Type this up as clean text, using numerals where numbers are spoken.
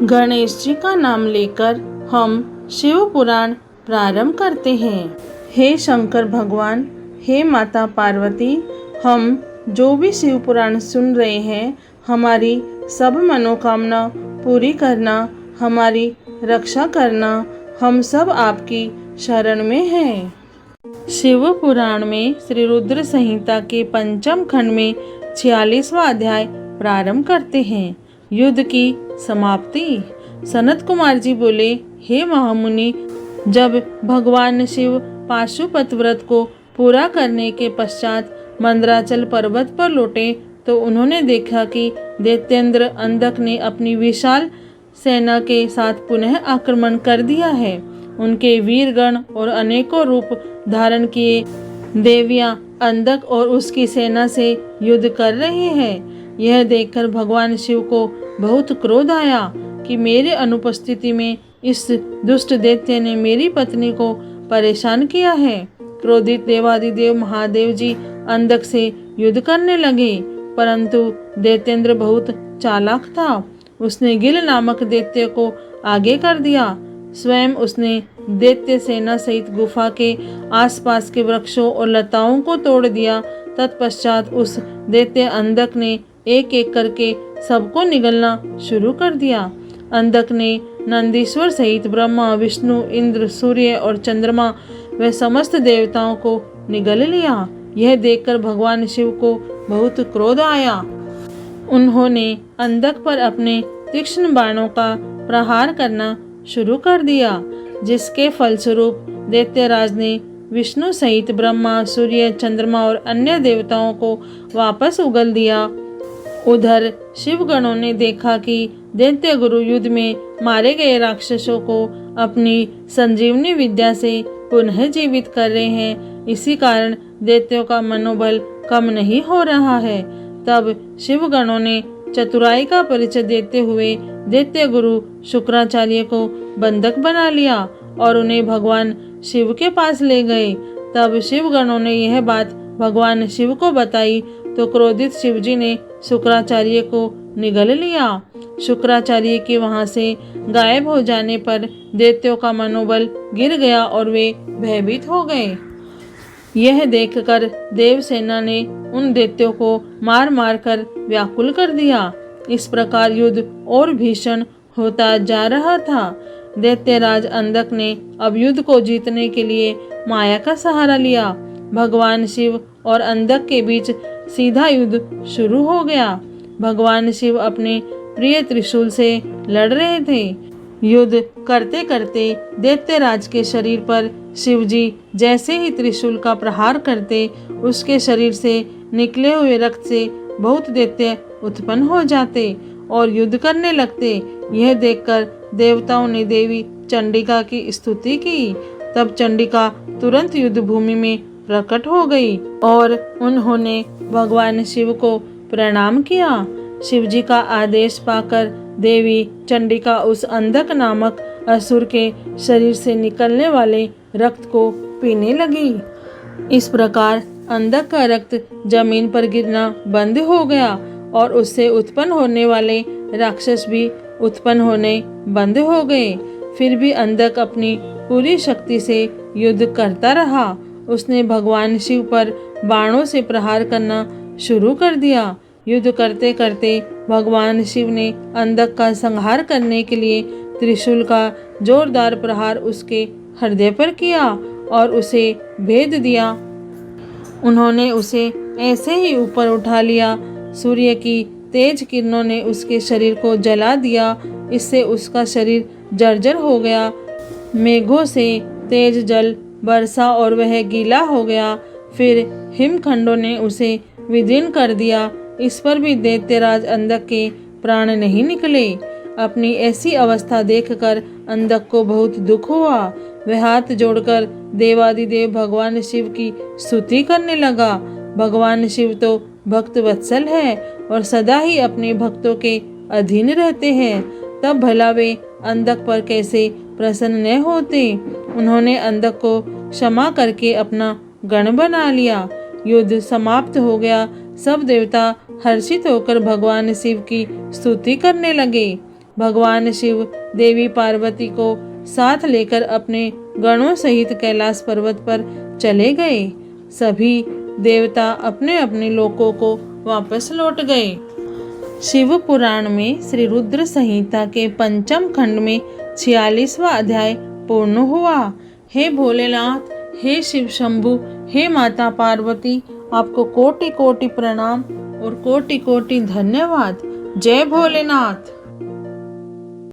गणेश जी का नाम लेकर हम शिव पुराण प्रारंभ करते हैं। हे शंकर भगवान, हे माता पार्वती, हम जो भी शिव पुराण सुन रहे हैं, हमारी सब मनोकामना पूरी करना, हमारी रक्षा करना, हम सब आपकी शरण में हैं। शिव पुराण में श्री रुद्र संहिता के पंचम खंड में 46वां अध्याय प्रारंभ करते हैं। युद्ध की समाप्ति। सनत कुमार जी बोले, हे महामुनि, जब भगवान शिव पाशुपत व्रत को पूरा करने के पश्चात मंदराचल पर्वत पर लौटे तो उन्होंने देखा कि दैत्येंद्र अंधक ने अपनी विशाल सेना के साथ पुनः आक्रमण कर दिया है। उनके वीरगण और अनेकों रूप धारण किए देवियां अंधक और उसकी सेना से युद्ध कर रही हैं। यह देखकर भगवान शिव को बहुत क्रोध आया कि मेरे अनुपस्थिति में इस दुष्ट दैत्य ने मेरी पत्नी को परेशान किया है। क्रोधित देवादिदेव महादेव जी अंधक से युद्ध करने लगे, परंतु दैत्येंद्र बहुत चालाक था। उसने गिल नामक दैत्य को आगे कर दिया। स्वयं उसने दैत्य सेना सहित गुफा के आसपास के वृक्षों और लताओं को तोड़ दिया। तत्पश्चात उस दैत्य अंधक ने एक एक करके सबको निगलना शुरू कर दिया। अंधक ने नंदीश्वर सहित ब्रह्मा, विष्णु, इंद्र, सूर्य और चंद्रमा व समस्त देवताओं को निगल लिया। यह देखकर भगवान शिव को बहुत क्रोध आया। उन्होंने अंधक पर अपने तीक्ष्ण बाणों का प्रहार करना शुरू कर दिया, जिसके फलस्वरूप दैत्यराज ने विष्णु सहित ब्रह्मा, सूर्य, चंद्रमा और अन्य देवताओं को वापस उगल दिया। उधर शिवगणों ने देखा कि दैत्य गुरु युद्ध में मारे गए राक्षसों को अपनी संजीवनी विद्या से पुनः जीवित कर रहे हैं। इसी कारण दैत्यों का मनोबल कम नहीं हो रहा है। तब शिवगणों ने चतुराई का परिचय देते हुए दैत्य गुरु शुक्राचार्य को बंधक बना लिया और उन्हें भगवान शिव के पास ले गए। तब शिवगणों ने यह बात भगवान शिव को बताई तो क्रोधित शिवजी ने शुक्राचार्य को निगल लिया। शुक्राचार्य के वहां से गायब हो जाने पर दैत्यों का मनोबल गिर गया और वे भयभीत हो गए। यह देखकर देवसेना ने उन दैत्यों को मार मार कर व्याकुल कर दिया। इस प्रकार युद्ध और भीषण होता जा रहा था। दैत्यराज अंधक ने अब युद्ध को जीतने के लिए माया का सहारा लिया। भगवान शिव और अंधक के बीच सीधा युद्ध शुरू हो गया। भगवान शिव अपने प्रिय त्रिशूल से लड़ रहे थे। युद्ध करते करते दैत्यराज के शरीर पर शिवजी जैसे ही त्रिशूल का प्रहार करते, उसके शरीर से निकले हुए रक्त से बहुत दैत्य उत्पन्न हो जाते और युद्ध करने लगते। यह देखकर देवताओं ने देवी चंडिका की स्तुति की। तब चंडिका तुरंत युद्ध भूमि में प्रकट हो गई और उन्होंने भगवान शिव को प्रणाम किया। शिवजी का आदेश पाकर देवी चंडिका उस अंधक नामक असुर के शरीर से निकलने वाले रक्त को पीने लगी। इस प्रकार अंधक का रक्त जमीन पर गिरना बंद हो गया और उससे उत्पन्न होने वाले राक्षस भी उत्पन्न होने बंद हो गए। फिर भी अंधक अपनी पूरी शक्ति से युद्ध करता रहा। उसने भगवान शिव पर बाणों से प्रहार करना शुरू कर दिया। युद्ध करते करते भगवान शिव ने अंधक का संहार करने के लिए त्रिशूल का जोरदार प्रहार उसके हृदय पर किया और उसे भेद दिया। उन्होंने उसे ऐसे ही ऊपर उठा लिया। सूर्य की तेज किरणों ने उसके शरीर को जला दिया। इससे उसका शरीर जर्जर हो गया। मेघों से तेज जल बरसा और वह गीला हो गया। फिर हिमखंडों ने उसे विदीर्ण कर दिया। इस पर भी दैत्यराज अंधक के प्राण नहीं निकले। अपनी ऐसी अवस्था देखकर अंधक को बहुत दुख हुआ। वह हाथ जोड़कर देवादिदेव भगवान शिव की स्तुति करने लगा। भगवान शिव तो भक्त वत्सल है और सदा ही अपने भक्तों के अधीन रहते हैं, तब भला वे अंधक पर कैसे प्रसन्न न होते। उन्होंने अंधक को क्षमा करके अपना गण बना लिया। युद्ध समाप्त हो गया। सब देवता हर्षित होकर भगवान शिव की स्तुति करने लगे। भगवान शिव देवी पार्वती को साथ लेकर अपने गणों सहित कैलाश पर्वत पर चले गए। सभी देवता अपने अपने लोकों को वापस लौट गए। शिव पुराण में श्री रुद्र संहिता के पंचम खंड में 46वां अध्याय पूर्ण हुआ। हे भोलेनाथ, हे शिव शंभु, हे माता पार्वती, आपको कोटि कोटि प्रणाम और कोटि कोटि धन्यवाद। जय भोलेनाथ।